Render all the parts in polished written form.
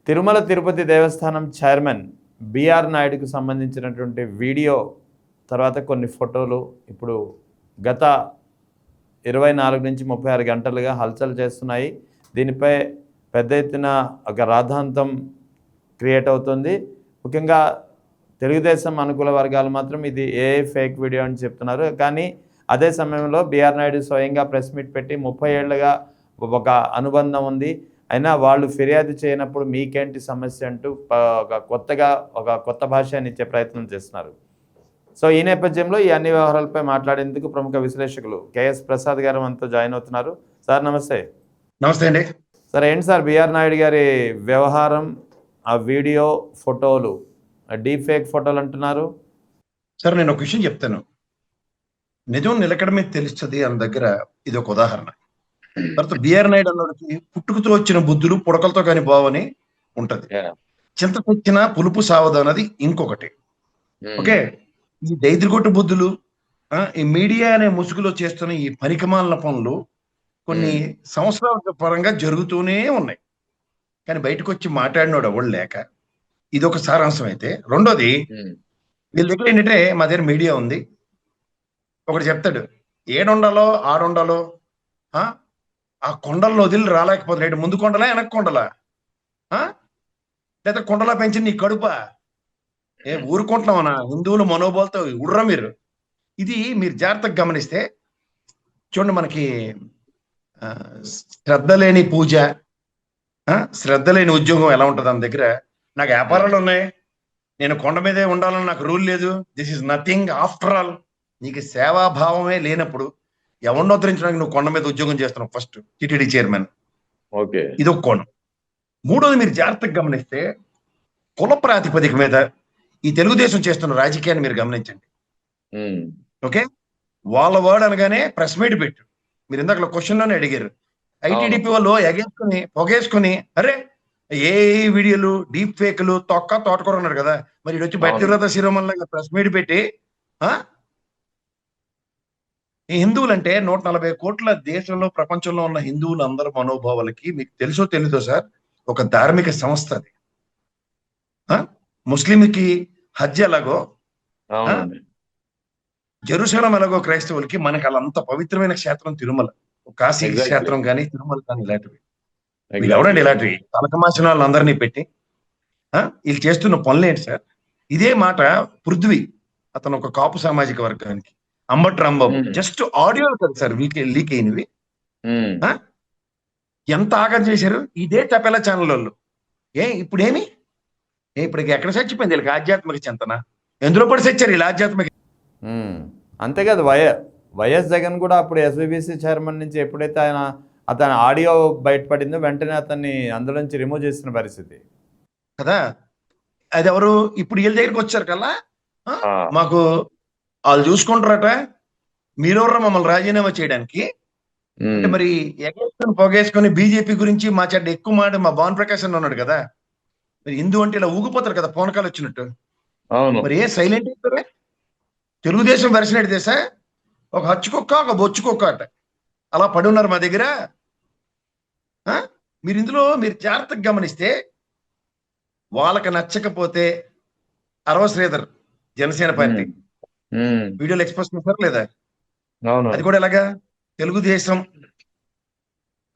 తిరుమల తిరుపతి దేవస్థానం chairman BR నాయుడుకు సంబంధించినటువంటి video తర్వాత కొన్ని ఫోటోలు ఇప్పుడు గత 24 నుంచి 36 గంటలుగా హల్చల్ చేస్తున్నాయి. దీనిపై పెద్ద ఎత్తున ఒక రాద్ధాంతం క్రియేట్ అవుతుంది. ముఖ్యంగా తెలుగుదేశం అనుకూల వర్గాలు మాత్రం ఇది ఫేక్ వీడియో అని చెప్తున్నారు. కానీ అదే సమయంలో బిఆర్ నాయుడు స్వయంగా ప్రెస్ మీట్ పెట్టి 30 ఏళ్లుగా ఒక అనుబంధం ఉంది, అయినా వాళ్ళు ఫిర్యాదు చేయనప్పుడు మీకేంటి సమస్య అంటూ ఒక కొత్త భాషని ఇచ్చే ప్రయత్నం చేస్తున్నారు. సో ఈ నేపథ్యంలో ఈ అన్ని వ్యవహారాలపై మాట్లాడేందుకు ప్రముఖ విశ్లేషకులు కేఎస్ ప్రసాద్ గారు మనతో జాయిన్ అవుతున్నారు. సార్ నమస్తే. నమస్తే అండి. సార్ ఏంటి సార్ బిఆర్ నాయుడు గారి వ్యవహారం, ఆ వీడియో ఫోటోలు డీప్ ఫేక్ ఫోటోలు అంటున్నారు? సార్ నేను ఒక విషయం చెప్తాను. నిజం నిలకడ మీద తెలుస్తుంది అన్న దగ్గర ఇది ఒక ఉదాహరణ. తర్వాత బిఆర్ నాయుడు అన్నోడికి పుట్టుకతో వచ్చిన బుద్ధులు పుడకలతో కాని బావని ఉంటది. చింత తెచ్చిన పులుపు సావదు అన్నది ఇంకొకటి. ఓకే, ఈ దైద్రగొట్టు బుద్ధులు ఈ మీడియా అనే ముసుగులో చేస్తున్న ఈ పనికిమాలిన పనులు కొన్ని సంవత్సరాల పరంగా జరుగుతూనే ఉన్నాయి. కానీ బయటకు వచ్చి మాట్లాడినోడు ఎవడు లేక ఇది ఒక సారాంశం అయితే, రెండోది వీళ్ళ దగ్గర ఏంటంటే మా దగ్గర మీడియా ఉంది. ఒకటి చెప్తాడు, ఏడుండాలో ఆడుండాలో ఆ కొండల్లో వదిలి రాలేకపోతున్నాడు. ముందు కొండలా వెనక్కి కొండలా లేదా కొండలా పెంచి నీ కడుపా ఊరుకుంటున్నామన్నా హిందువుల మనోబోలతో ఉర్రా మీరు. ఇది మీరు జాగ్రత్తగా గమనిస్తే చూడండి, మనకి శ్రద్ధ లేని పూజ, శ్రద్ధ లేని ఉద్యోగం ఎలా ఉంటుంది అన్న దగ్గర. నాకు వ్యాపారాలు ఉన్నాయి, నేను కొండ మీదే ఉండాలని నాకు రూల్ లేదు. This is nothing after all. నీకు సేవాభావమే లేనప్పుడు ఎవరినో ఉద్ధరించడానికి నువ్వు కొండ మీద ఉద్యోగం చేస్తున్నావు. ఫస్ట్ టిటిడి చైర్మన్, ఓకే, ఇది ఒక కోణం. మూడోది మీరు జాగ్రత్తగా గమనిస్తే కుల ప్రాతిపదిక మీద ఈ తెలుగుదేశం చేస్తున్న రాజకీయాన్ని మీరు గమనించండి. ఓకే, వాళ్ళ వర్డ్ అనగానే ప్రెస్ మీట్ పెట్టు. మీరు ఇందాక క్వశ్చన్ లోనే అడిగారు, ఐటీడీపీ వాళ్ళు ఎగేసుకుని పొగేసుకుని అరే ఏ వీడియోలు డీప్ ఫేక్లు తోటకూర అన్నారు కదా, మరి ఇటు వచ్చి భక్తివ్రత శిరోమణి ప్రెస్ మీట్ పెట్టి ఈ హిందువులంటే 140 కోట్ల దేశంలో ప్రపంచంలో ఉన్న హిందువులు అందరి మనోభావాలకి మీకు తెలుసో తెలీదో సార్ ఒక ధార్మిక సంస్థ అది. ముస్లింకి హజ్ ఎలాగో, జెరూసలం ఎలాగో క్రైస్తవులకి, మనకి అలా అంత పవిత్రమైన క్షేత్రం తిరుమల, కాశీ క్షేత్రం కానీ తిరుమల కానీ ఇలాంటివి. వీళ్ళు ఎవరండి ఇలాంటివి తలకమాసిన వాళ్ళందరినీ పెట్టి వీళ్ళు చేస్తున్న పనులు ఏంటి సార్? ఇదే మాట పృథ్వీ, అతను ఒక కాపు సామాజిక వర్గానికి, అంబట్ రాంబాబు, జస్ట్ ఆడియోలు కదా సార్ లీక్ అయినవి. ఎంత ఆగం చేశారు ఇదే తపెలా ఛానల్ వాళ్ళు. ఇప్పుడేమి ఇప్పటికి ఎక్కడ చచ్చిపోయింది వీళ్ళకి ఆధ్యాత్మిక చింతన? ఎందులో పడి చచ్చారు వీళ్ళు ఆధ్యాత్మిక? అంతేకాదు వైఎస్ జగన్ కూడా అప్పుడు ఎస్విబిసి చైర్మన్ నుంచి ఎప్పుడైతే అతని ఆడియో బయటపడిందో వెంటనే అతన్ని అందులో నుంచి రిమూవ్ చేసిన పరిస్థితి కదా. అది ఎవరు ఇప్పుడు వీళ్ళ దగ్గరికి వచ్చారు కల్లా మాకు వాళ్ళు చూసుకుంటారట, మీరెవరు మమ్మల్ని రాజీనామా చేయడానికి అంటే. మరి ఎగేసుకొని పొగేసుకొని బీజేపీ గురించి మా చెడ్డ ఎక్కువ మాట మా భావన్ ప్రకాశ్ అని ఉన్నాడు కదా, మరి హిందూ అంటే ఇలా ఊగిపోతారు కదా పోనకాలు వచ్చినట్టు. మరి ఏ సైలెంట్ అయిపోతారే? తెలుగుదేశం వెర్షన్ ఎడితే సార్ ఒక హచ్చుకొక్క ఒక బొచ్చుకొక్క అట అలా పడి ఉన్నారు మా దగ్గర. మీరు ఇందులో మీరు జాగ్రత్తగా గమనిస్తే వాళ్ళకి నచ్చకపోతే అరవ శ్రీధర్ జనసేన పార్టీ వీడియోలు ఎక్స్పోజ్ చేశారు లేదా? అది కూడా ఎలాగా తెలుగుదేశం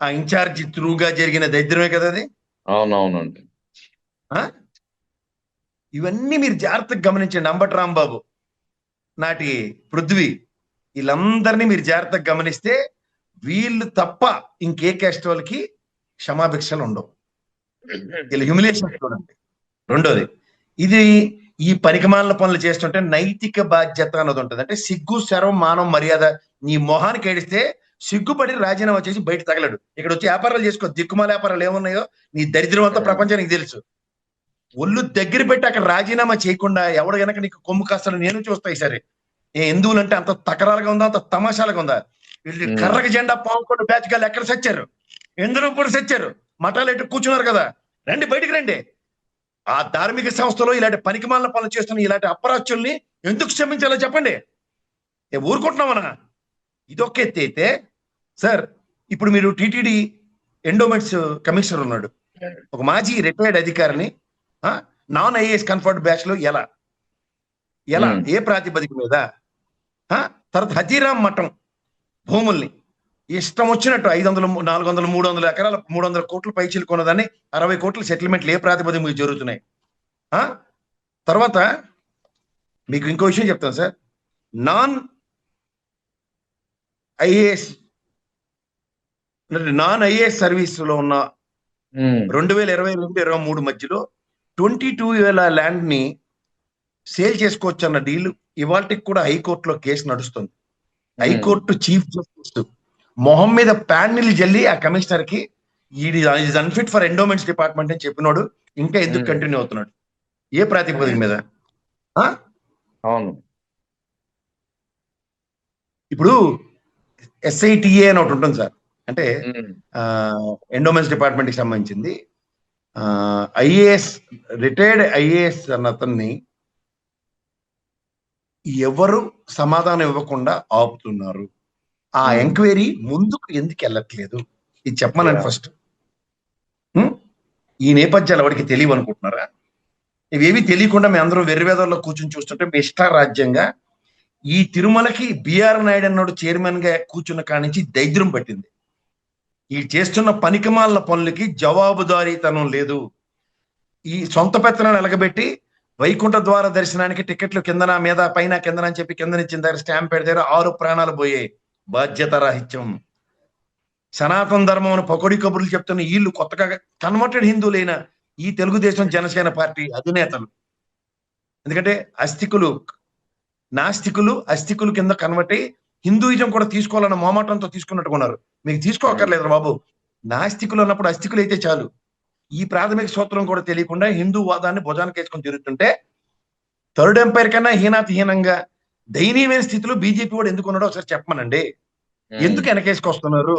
ఆ ఇన్ఛార్జి త్రూగా జరిగిన దరిద్రమే కదా అది. అవునవునండి. ఇవన్నీ మీరు జాగ్రత్తగా గమనించండి. అంబట్ రాంబాబు, నాటి పృథ్వీ, వీళ్ళందరినీ మీరు జాగ్రత్తగా గమనిస్తే వీళ్ళు తప్ప ఇంకే క్యాస్ట్ వాళ్ళకి క్షమాభిక్షలు ఉండవు. వీళ్ళు హ్యూమిలేషన్ చూడండి. రెండోది, ఇది ఈ పనికిమాలిన పనులు చేస్తుంటే నైతిక బాధ్యత అన్నది ఉంటుంది. అంటే సిగ్గు శరం మానవ మర్యాద నీ మొహానికి ఏడిస్తే సిగ్గుపడి రాజీనామా చేసి బయట తగలడు. ఇక్కడ వచ్చి వ్యాపారాలు చేసుకో, దిక్కుమాల వ్యాపారాలు ఏమున్నాయో నీ దరిద్రం అంతా ప్రపంచానికి తెలుసు. ఒళ్ళు దగ్గర పెట్టి అక్కడ రాజీనామా చేయకుండా ఎవడు గనక నీకు కొమ్ము కాస్తాను నేను చూస్తాయి. సరే, ఏ హిందువులు అంటే అంత తకరాలుగా ఉందా, అంత తమాషాలుగా ఉందా? వీళ్ళు కర్రక జెండా పావుకోండి బ్యాచ్ గాళ్ళు ఎక్కడ సచ్చారు? ఎందులో కూడా సచ్చారు? మఠాలు ఎట్టు కూర్చున్నారు కదా, రండి బయటికి రండి. ఆ ధార్మిక సంస్థలో ఇలాంటి పనికిమాలిన పనులు చేస్తున్న ఇలాంటి అపరాధ్యుల్ని ఎందుకు క్షమించాలో చెప్పండి. ఊరుకుంటున్నామన్నా? ఇదొక ఎత్తి అయితే సార్, ఇప్పుడు మీరు టీటీడీ ఎండోమెంట్స్ కమిషనర్ ఉన్నాడు, ఒక మాజీ రిటైర్డ్ అధికారిని నాన్ ఐఏఎస్ కన్ఫర్ట్ బ్యాచ్ లో ఎలా ఏ ప్రాతిపదిక మీద తర్వాత హజీరామ్ మఠం భూముల్ని ఇష్టం వచ్చినట్టు 500 400 300 ఎకరాల 300 కోట్ల పైచీలు కొన్నదాన్ని 60 కోట్ల సెటిల్మెంట్లు ఏ ప్రాతిపదిక మీద జరుగుతున్నాయి. తర్వాత మీకు ఇంకో విషయం చెప్తాను సార్, నాన్ ఐఏఎస్ సర్వీస్ లో ఉన్న 2022-23 మధ్యలో 22,000 ల్యాండ్ ని సేల్ చేసుకోవచ్చు అన్న డీల్ ఇవాళకి కూడా హైకోర్టులో కేసు నడుస్తుంది. హైకోర్టు చీఫ్ జస్టిస్ మొహం మీద ప్యానెల్ జల్లి ఆ కమిషనర్ కి is unfit for endowments department అని చెప్పినాడు. ఇంకా ఎందుకు కంటిన్యూ అవుతున్నాడు? ఏ ప్రాతిపదిక మీద? అవును, ఇప్పుడు SITA అని ఒకటి ఉంటుంది సార్, అంటే ఎండోమెంట్స్ డిపార్ట్మెంట్ కి సంబంధించింది. రిటైర్డ్ ఐఏఎస్ అన్న అతన్ని ఎవరు సమాధానం ఇవ్వకుండా ఆపుతున్నారు. ఆ ఎంక్వైరీ ముందుకు ఎందుకు వెళ్ళట్లేదు? ఇది చెప్పమనండి ఫస్ట్. ఈ నేపథ్యాలు ఎవరికి తెలియవు అనుకుంటున్నారా? ఇవేవి తెలియకుండా మేము అందరం వెర్రివేదల్లో కూర్చొని చూస్తుంటే మీ ఇష్టారాజ్యంగా ఈ తిరుమలకి బిఆర్ నాయుడు అన్నాడు చైర్మన్ గా కూర్చున్న కాడి నుంచి దైద్యం పట్టింది. ఈ చేస్తున్న పనికిమాల పనులకి జవాబుదారీతనం లేదు. ఈ సొంత పెత్తనాన్ని ఎలగబెట్టి వైకుంఠ ద్వార దర్శనానికి టికెట్లు కిందన మీద పైన కిందన అని చెప్పి కిందనిచ్చిన దగ్గర స్టాంప్ పెడితే 6 ప్రాణాలు పోయే బాధ్యత రాహిత్యం. సనాతన ధర్మం అని పకోడి కబుర్లు చెప్తున్న వీళ్ళు కొత్తగా కన్వర్టెడ్ హిందువులైన ఈ తెలుగుదేశం జనసేన పార్టీ అధినేతలు, ఎందుకంటే నాస్తికులు అస్తికులు కింద కన్వర్ట్ అయ్యి హిందూయిజం కూడా తీసుకోవాలన్న మోమాటంతో తీసుకున్నట్టుకున్నారు. మీకు తీసుకోక్కర్లేదు బాబు. నాస్తికులు అన్నప్పుడు అస్తికులు అయితే చాలు. ఈ ప్రాథమిక సూత్రం కూడా తెలియకుండా హిందూ వాదాన్ని భుజానికి వేసుకొని తిరుగుతుంటే థర్డ్ ఎంపైర్ కన్నా హీనంగా దయనీయమైన స్థితిలో బీజేపీ వాడు ఎందుకు ఉన్నాడో ఒకసారి చెప్పమనండి. ఎందుకు వెనకేసుకొస్తున్నారు?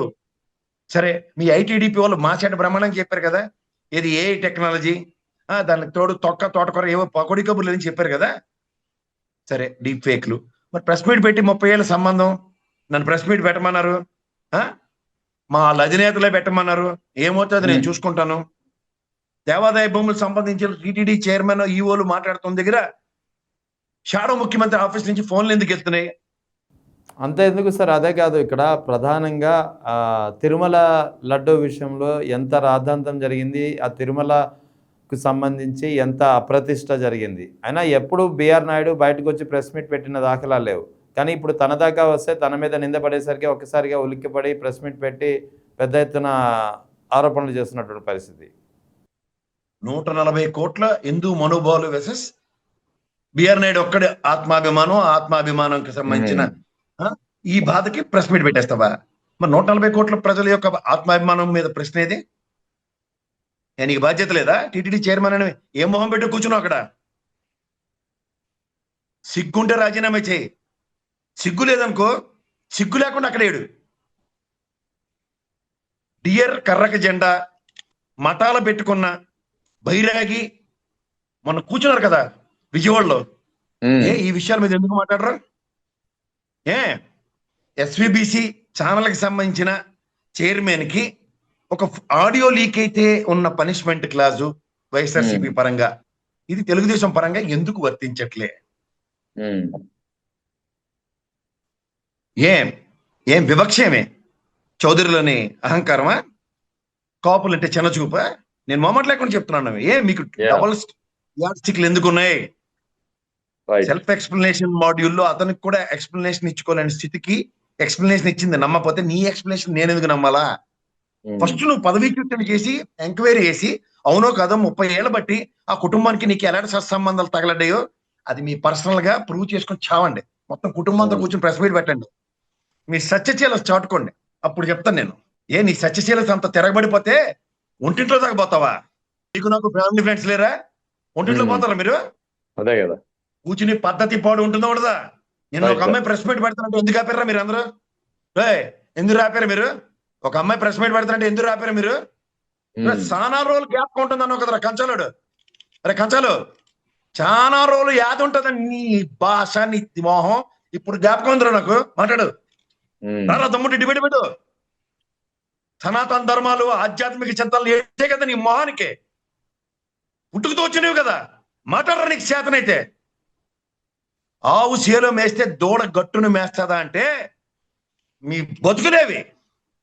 సరే, మీ ఐటీడీపీ వాళ్ళు మాసేట బ్రహ్మాండం చెప్పారు కదా, ఏది ఏ టెక్నాలజీ, దానికి తోడు తోటకూర ఏవో పకోడి కబుర్లు అని చెప్పారు కదా. సరే, డీప్ ఫేక్లు. మరి ప్రెస్ మీట్ పెట్టి 30 ఏళ్ళ సంబంధం, నన్ను ప్రెస్ మీట్ పెట్టమన్నారు, మా అధినేతలే పెట్టమన్నారు. ఏమవుతుంది నేను చూసుకుంటాను. దేవాదాయ భూములకు సంబంధించిన టీటీడీ చైర్మన్ ఈఓలు మాట్లాడుతున్న దగ్గర షాడో ముఖ్యమంత్రి ఆఫీస్ నుంచి ఫోన్లు ఎందుకు వెళ్తున్నాయి? అంతే ఎందుకు సార్? అదే కాదు, ఇక్కడ ప్రధానంగా తిరుమల లడ్డూ విషయంలో ఎంత రాద్ధాంతం జరిగింది, ఆ తిరుమలకు సంబంధించి ఎంత అప్రతిష్ట జరిగింది. అయినా ఎప్పుడు బిఆర్ నాయుడు బయటకు వచ్చి ప్రెస్ మీట్ పెట్టిన దాఖలా లేవు. కానీ ఇప్పుడు తన దాకా వస్తే తన మీద నిందపడేసరికి ఒక్కసారిగా ఉలిక్కిపడి ప్రెస్ మీట్ పెట్టి పెద్ద ఎత్తున ఆరోపణలు చేస్తున్నటువంటి పరిస్థితి. 140 కోట్ల హిందూ మనోభావాలు వెసెస్ బిఆర్ నాయుడు ఒక్కడే ఆత్మాభిమానంకి సంబంధించిన ఈ బాధకి ప్రెస్ మీట్ పెట్టేస్తావా? మరి 140 కోట్ల ప్రజల యొక్క ఆత్మాభిమానం మీద ప్రశ్న ఏది? నీకు బాధ్యత లేదా? టీటీడీ చైర్మన్ అని ఏం మొహం పెట్టి కూర్చున్నావు అక్కడ? సిగ్గుంటే రాజీనామా చేయి. సిగ్గు లేదనుకో, సిగ్గు లేకుండా అక్కడ ఏడు. డియర్ కర్రక జెండా మఠాల పెట్టుకున్న బైరాగి మొన్న కూర్చున్నారు కదా విజయవాడలో. ఈ విషయాల మీద ఎందుకు మాట్లాడరు? ఎస్విబిసి ఛానల్కి సంబంధించిన చైర్మన్ కి ఒక ఆడియో లీక్ అయితే ఉన్న పనిష్మెంట్ క్లాజు వైఎస్ఆర్సీపీ పరంగా, ఇది తెలుగుదేశం పరంగా ఎందుకు వర్తించట్లే? ఏం వివక్షేమే? చౌదరిలోని అహంకారమా? కాపులంటే చిన్న చూపా? నేను మొహమాట లేకుండా చెప్తున్నాను. మీకు డబల్ స్టిక్లు ఎందుకు ఉన్నాయి? సెల్ఫ్ ఎక్స్ప్లెనేషన్ మాడ్యూల్లో అతనికి కూడా ఎక్స్ప్లెనేషన్ ఇచ్చుకోలేని స్థితికి ఎక్స్ప్లెనేషన్ ఇచ్చింది. నమ్మకపోతే నీ ఎక్స్ప్లెనేషన్ నేను ఎందుకు నమ్మాలా? ఫస్ట్ నువ్వు పదవీచ్యుతం చేసి ఎంక్వైరీ చేసి అవునో కాదో 30 ఏళ్ళ బట్టి ఆ కుటుంబానికి నీకు ఎలాంటి సత్సంబంధాలు తగలడ్డాయో అది మీ పర్సనల్ గా ప్రూవ్ చేసుకొని చావండి. మొత్తం కుటుంబంతో కూర్చొని ప్రెస్ మీట్ పెట్టండి. మీ సత్యశీల చాటుకోండి. అప్పుడు చెప్తాను నేను. నీ సత్యశీల అంత తిరగబడిపోతే ఒంటింట్లో దాకా పోతావా? నీకు నాకు ఫ్యామిలీ ఫ్రెండ్స్ లేరా? ఒంటింట్లో పోతారా మీరు? అదే కదా, కూర్చుని పద్ధతి పాడు ఉంటుందో ఉండదా? నేను ఒక అమ్మాయి ప్రెస్ మీట్ పెడతానంటే ఎందుకు ఆపారా మీరు అందరూ? ఎందుకు ఆపారు మీరు? ఒక అమ్మాయి ప్రెస్ మీట్ పెడతానంటే ఎందుకు ఆపారు మీరు? చాలా రోజులు గ్యాప్ ఉంటుంది అన్నావు కదరా కంచాలుడు. అరే కంచాలు, చాలా రోజులు యాద ఉంటుందని నీ భాష, నీ మోహం ఇప్పుడు జ్ఞాపకం ఉందిరా నాకు. మాట్లాడు రారా తమ్ముడు, డిబేట్ పెట్టు. సనాతన ధర్మాలు ఆధ్యాత్మిక చింతనలు ఏంటే కదా నీ మొహానికే పుట్టుకుతో వచ్చినవి కదా. మాట్లాడరా నీకు చేతనైతే. ఆవు సేలో మేస్తే దూడ గట్టును మేస్తుందా అంటే మీ బతుకునేవి.